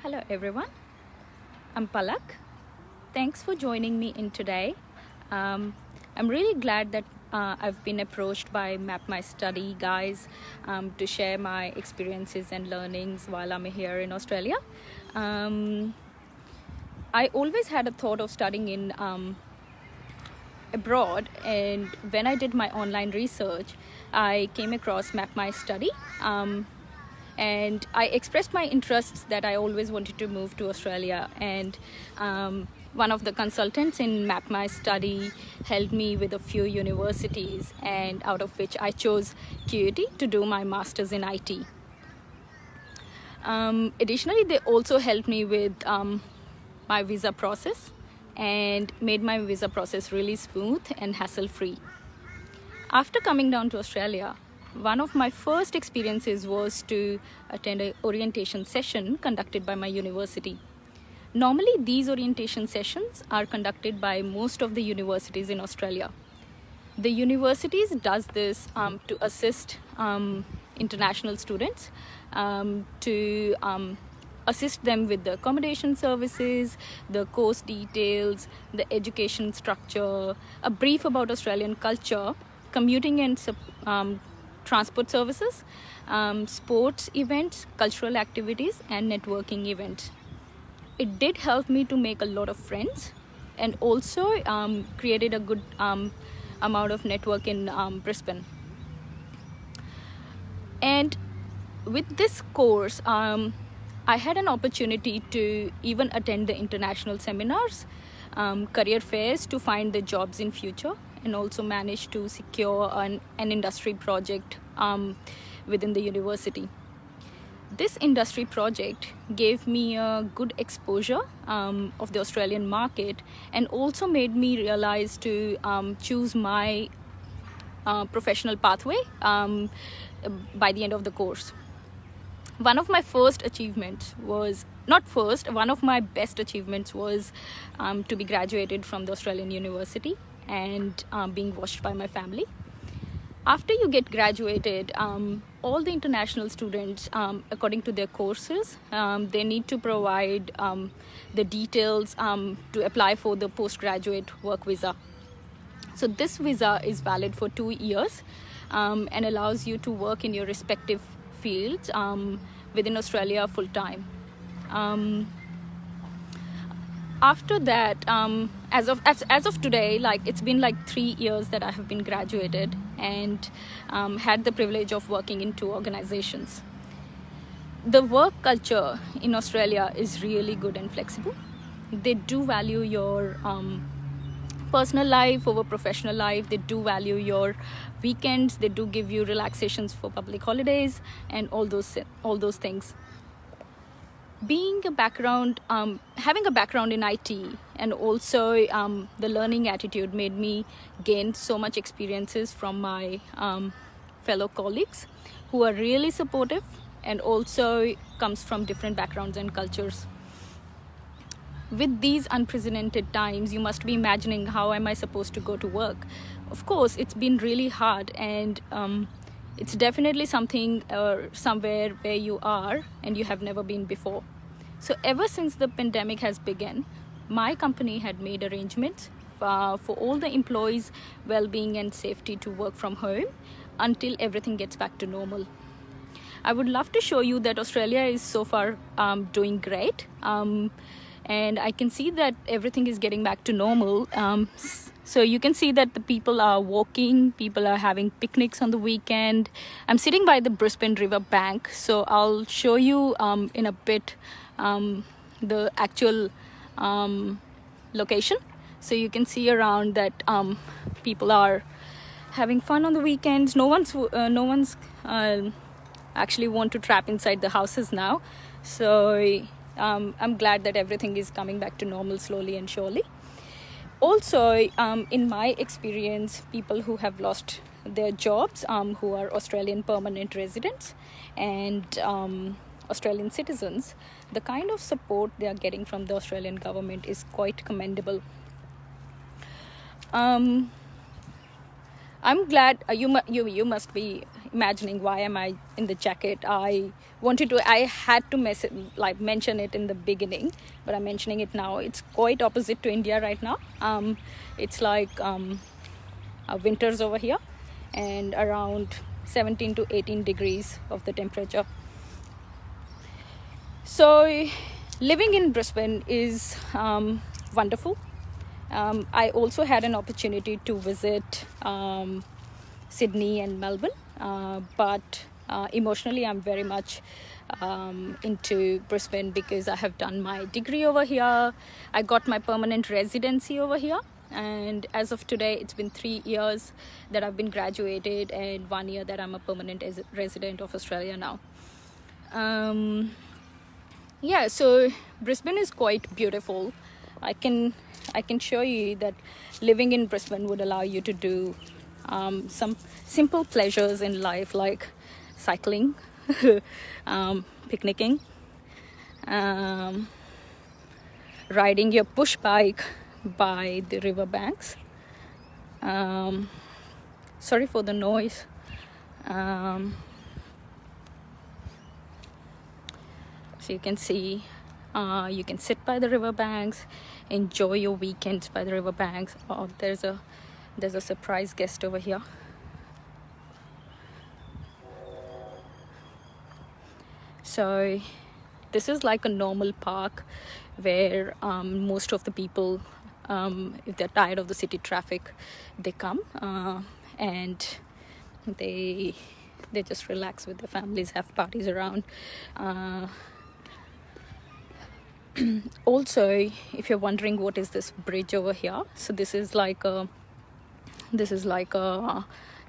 Hello everyone, I'm Palak. Thanks for joining me in today. I'm really glad that I've been approached by Map My Study guys to share my experiences and learnings while I'm here in Australia. I always had a thought of studying in abroad, and when I did my online research, I came across Map My Study. And I expressed my interests that I always wanted to move to Australia, and one of the consultants in Map My Study helped me with a few universities, and out of which I chose QUT to do my master's in IT. Additionally, they also helped me with my visa process and made my visa process really smooth and hassle-free. After coming down to Australia, one of my first experiences was to attend an orientation session conducted by my university. Normally, these orientation sessions are conducted by most of the universities in Australia. The universities does this to assist international students, to assist them with the accommodation services, the course details, the education structure, a brief about Australian culture, commuting and transport services, sports events, cultural activities, and networking events. It did help me to make a lot of friends, and also created a good amount of network in Brisbane. And with this course, I had an opportunity to even attend the international seminars, career fairs to find the jobs in future, and also managed to secure an industry project within the university. This industry project gave me a good exposure of the Australian market, and also made me realize to choose my professional pathway by the end of the course. One of my best achievements was to be graduated from the Australian University and being watched by my family. After you get graduated, all the international students, according to their courses, they need to provide the details to apply for the postgraduate work visa. So this visa is valid for 2 years and allows you to work in your respective fields within Australia full time. After that, as of today, it's been 3 years that I have been graduated, and had the privilege of working in 2 organizations. The work culture in Australia is really good and flexible. They do value your personal life over professional life. They do value your weekends. They do give you relaxations for public holidays and all those things. Having a background in IT, and also the learning attitude, made me gain so much experiences from my fellow colleagues who are really supportive, and also comes from different backgrounds and cultures. With these unprecedented times, you must be imagining, how am I supposed to go to work? Of course, it's been really hard, and it's definitely something somewhere where you are and you have never been before. So ever since the pandemic has begun, my company had made arrangements for all the employees' well-being and safety to work from home until everything gets back to normal. I would love to show you that Australia is so far doing great. And I can see that everything is getting back to normal. So you can see that the people are walking, people are having picnics on the weekend. I'm sitting by the Brisbane River bank, so I'll show you in a bit the actual location. So you can see around that people are having fun on the weekends. No one's actually want to trap inside the houses now. So I'm glad that everything is coming back to normal slowly and surely. Also, in my experience, people who have lost their jobs, who are Australian permanent residents and Australian citizens, the kind of support they are getting from the Australian government is quite commendable. I'm glad you must be imagining why am I in the jacket, I had to mention it in the beginning, but I'm mentioning it now. It's quite opposite to India right now. It's like winters over here, and around 17 to 18 degrees of the temperature. So living in Brisbane is wonderful. I also had an opportunity to visit Sydney and Melbourne, but emotionally I'm very much into Brisbane because I have done my degree over here. I got my permanent residency over here, and as of today it's been 3 years that I've been graduated and 1 year that I'm a permanent resident of Australia now. Yeah, so Brisbane is quite beautiful. I can show you that living in Brisbane would allow you to do some simple pleasures in life, like cycling, picnicking, riding your push bike by the river banks. Sorry for the noise. So you can see, you can sit by the river banks, enjoy your weekends by the river banks. Oh, there's a surprise guest over here. So this is like a normal park where most of the people, if they're tired of the city traffic, they come and they just relax with their families, have parties around. Also, if you're wondering what is this bridge over here, so this is like a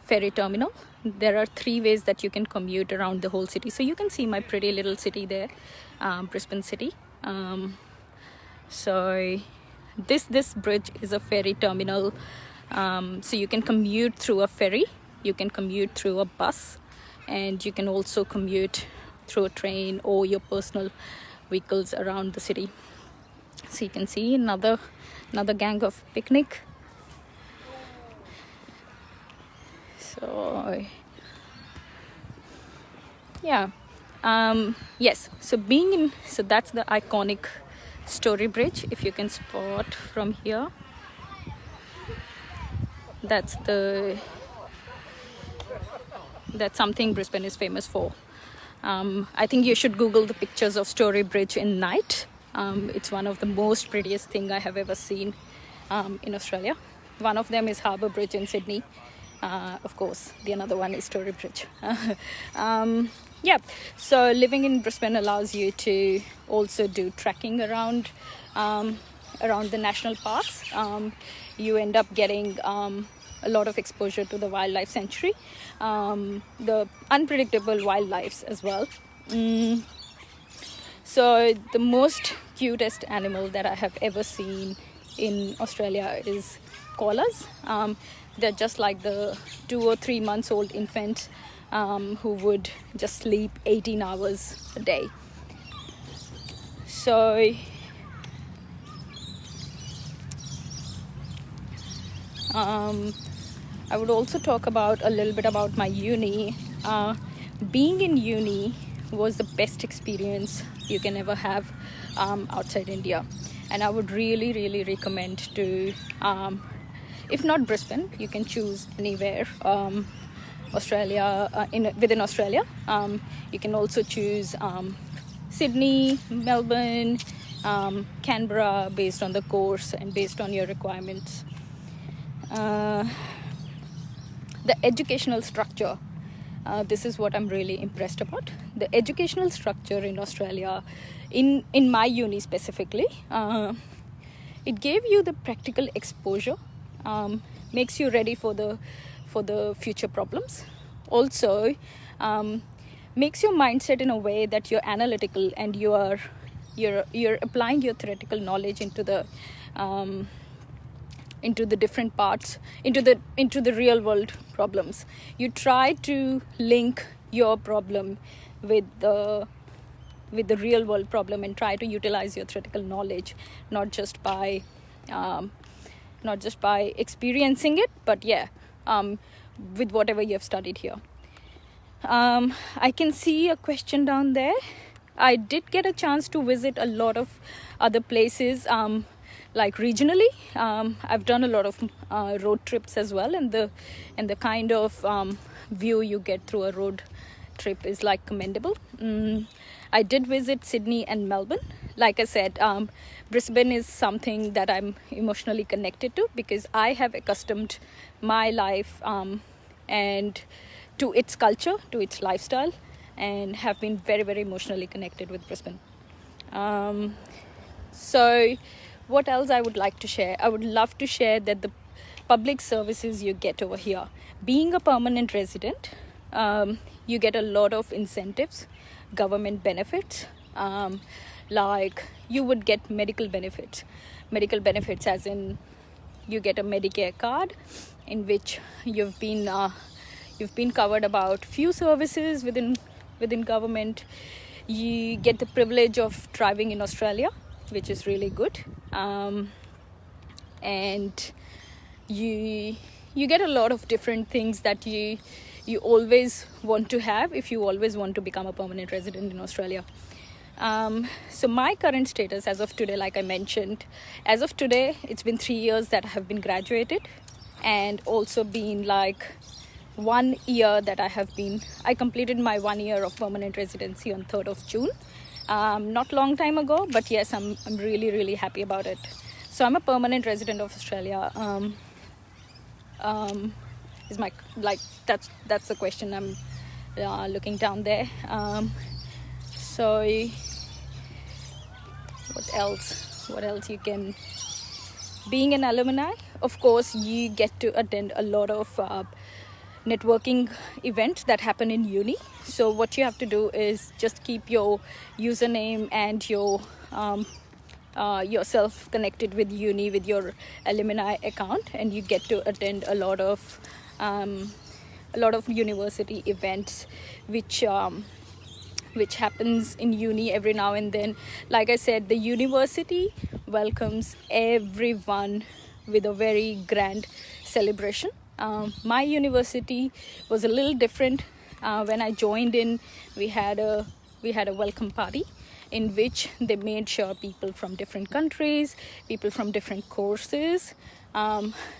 ferry terminal. There are 3 ways that you can commute around the whole city. So you can see my pretty little city there, Brisbane city. So this bridge is a ferry terminal. So you can commute through a ferry, you can commute through a bus, and you can also commute through a train or your personal vehicles around the city. So you can see another gang of picnic. So yeah, yes, so that's the iconic Story Bridge. If you can spot from here, that's something Brisbane is famous for. I think you should Google the pictures of Story Bridge in night. It's one of the most prettiest thing I have ever seen in Australia. One of them is Harbour Bridge in Sydney. Of course, the another one is Story Bridge. Yeah, so living in Brisbane allows you to also do trekking around the national parks. You end up getting a lot of exposure to the wildlife sanctuary, the unpredictable wildlife as well. So the most cutest animal that I have ever seen in Australia is koalas. They're just like the 2 or 3 months old infant who would just sleep 18 hours a day. So I would also talk about a little bit about my uni. Being in uni was the best experience you can ever have outside India, and I would really recommend to, if not Brisbane, you can choose anywhere Australia, within Australia. You can also choose Sydney, Melbourne, Canberra, based on the course and based on your requirements. The educational structure, this is what I'm really impressed about. The educational structure in Australia, in my uni specifically, it gave you the practical exposure, makes you ready for the future problems. Also, makes your mindset in a way that you're analytical and you're applying your theoretical knowledge into the different parts, into the real world problems. You try to link your problem with the real world problem and try to utilize your theoretical knowledge, not just by experiencing it, but with whatever you have studied here. I can see a question down there. I did get a chance to visit a lot of other places, like regionally. I've done a lot of road trips as well, and the kind of view you get through a road trip is like commendable. I did visit Sydney and Melbourne. Like I said, Brisbane is something that I'm emotionally connected to because I have accustomed my life and to its culture, to its lifestyle, and have been very, very emotionally connected with Brisbane. So what else I would like to share? I would love to share that the public services you get over here, being a permanent resident, you get a lot of incentives, government benefits, like you would get medical benefits as in you get a Medicare card in which you've been covered about few services within government. You get the privilege of driving in Australia, which is really good, and you get a lot of different things that you always want to have if you always want to become a permanent resident in Australia. So my current status as of today, like I mentioned, as of today, it's been 3 years that I have been graduated, and also been like 1 year that I completed my 1 year of permanent residency on 3rd of June. Not long time ago, but yes, I'm really, really happy about it. So I'm a permanent resident of Australia. Is my, like, that's the question I'm looking down there. So what else you can, being an alumni, of course you get to attend a lot of networking events that happen in uni. So what you have to do is just keep your username and your yourself connected with uni with your alumni account, and you get to attend a lot of university events which happens in uni every now and then. Like I said, the university welcomes everyone with a very grand celebration. My university was a little different. When I joined in, we had a welcome party in which they made sure people from different countries, people from different courses,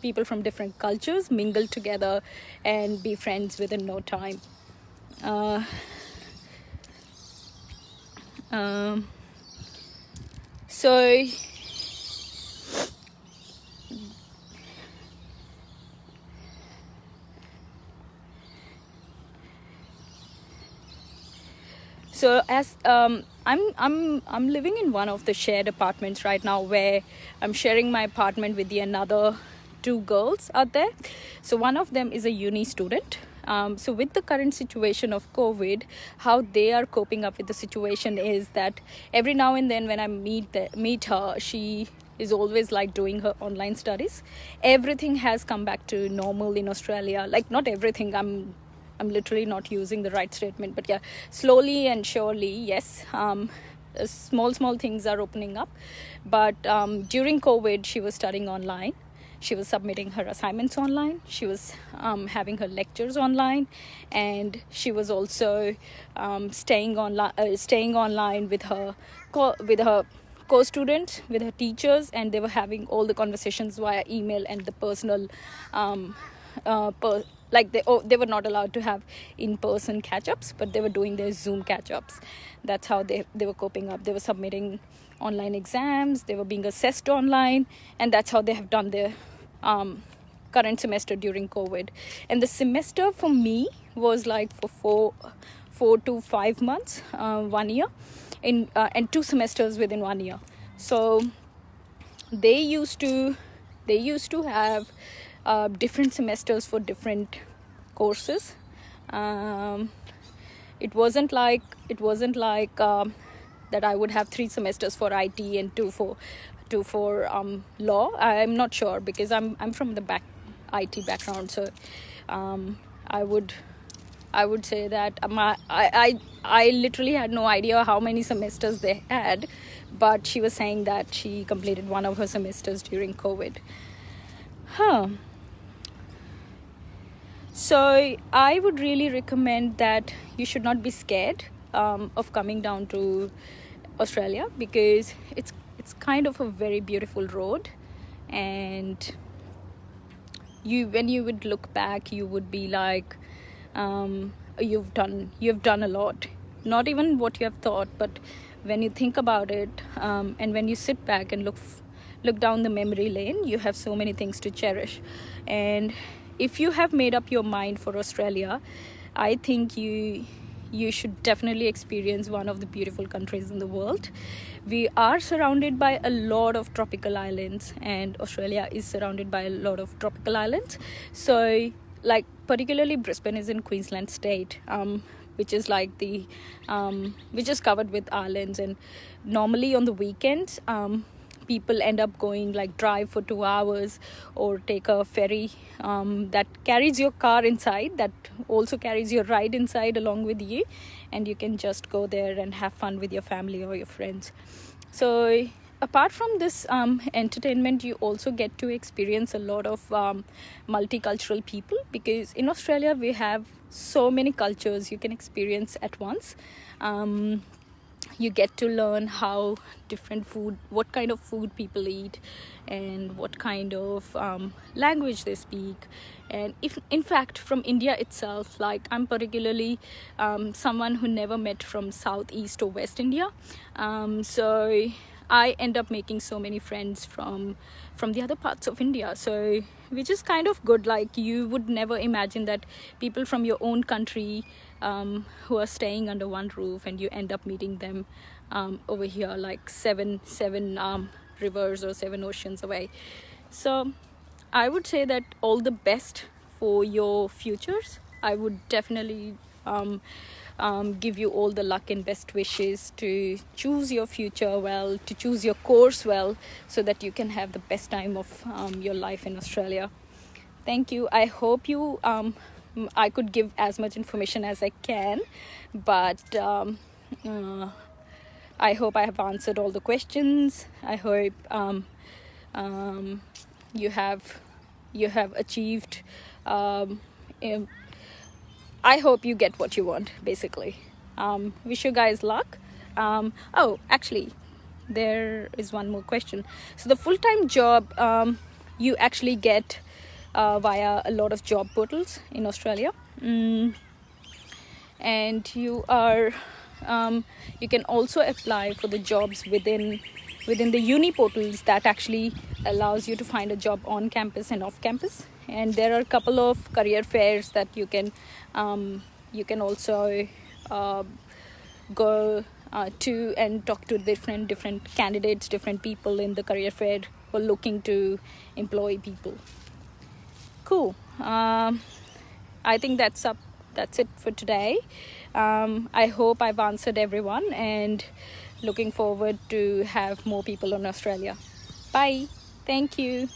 people from different cultures mingle together and be friends within no time. So as I'm living in one of the shared apartments right now, where I'm sharing my apartment with the another 2 girls out there. So one of them is a uni student. So with the current situation of COVID, how they are coping up with the situation is that every now and then when I meet her, she is always like doing her online studies. Everything has come back to normal in Australia. Like, not everything, I'm literally not using the right statement, but yeah, slowly and surely, yes, small things are opening up. But during COVID, she was studying online. She was submitting her assignments online. She was having her lectures online, and she was also staying online with her co-students, with her teachers, and they were having all the conversations via email and the personal they were not allowed to have in-person catch-ups, but they were doing their Zoom catch-ups. That's how they were coping up. They were submitting online exams, they were being assessed online, and that's how they have done their current semester during COVID. And the semester for me was like for 4 to 5 months, 1 year, and 2 semesters within 1 year. So they used to have different semesters for different courses. It wasn't like that I would have 3 semesters for IT and 2 for law. I'm not sure, because I'm from the IT background, so I would say that I literally had no idea how many semesters they had, but she was saying that she completed one of her semesters during COVID. So I would really recommend that you should not be scared of coming down to Australia, because it's kind of a very beautiful road, and when you would look back, you would be like, you've done a lot, not even what you have thought, but when you think about it, and when you sit back and look down the memory lane, you have so many things to cherish. And if you have made up your mind for Australia, I think you should definitely experience one of the beautiful countries in the world. We are surrounded by a lot of tropical islands, and Australia is surrounded by a lot of tropical islands. So, like, particularly Brisbane is in Queensland state, which is like which is covered with islands. And normally on the weekends, people end up going, like, drive for 2 hours or take a ferry that carries your car inside, that also carries your ride inside along with you, and you can just go there and have fun with your family or your friends. So apart from this entertainment, you also get to experience a lot of multicultural people, because in Australia we have so many cultures you can experience at once. You get to learn how what kind of food people eat, and what kind of language they speak. And if in fact from India itself, like, I'm particularly someone who never met from Southeast or West India, so I end up making so many friends from the other parts of India. So which is kind of good. Like, you would never imagine that people from your own country who are staying under one roof, and you end up meeting them over here, like seven rivers or 7 oceans away. So I would say that all the best for your futures. I would definitely give you all the luck and best wishes to choose your future well, to choose your course well, so that you can have the best time of your life in Australia. Thank you. I hope I could give as much information as I can, but I hope I have answered all the questions. I hope you have achieved. I hope you get what you want, basically. Wish you guys luck. Oh, actually, there is one more question. So the full-time job you actually get via a lot of job portals in Australia, and you can also apply for the jobs within the uni portals that actually allows you to find a job on campus and off campus. And there are a couple of career fairs that you can also go to and talk to different candidates, different people in the career fair who are looking to employ people. Cool. I think that's it for today. I hope I've answered everyone, and looking forward to have more people on Australia. Bye. Thank you.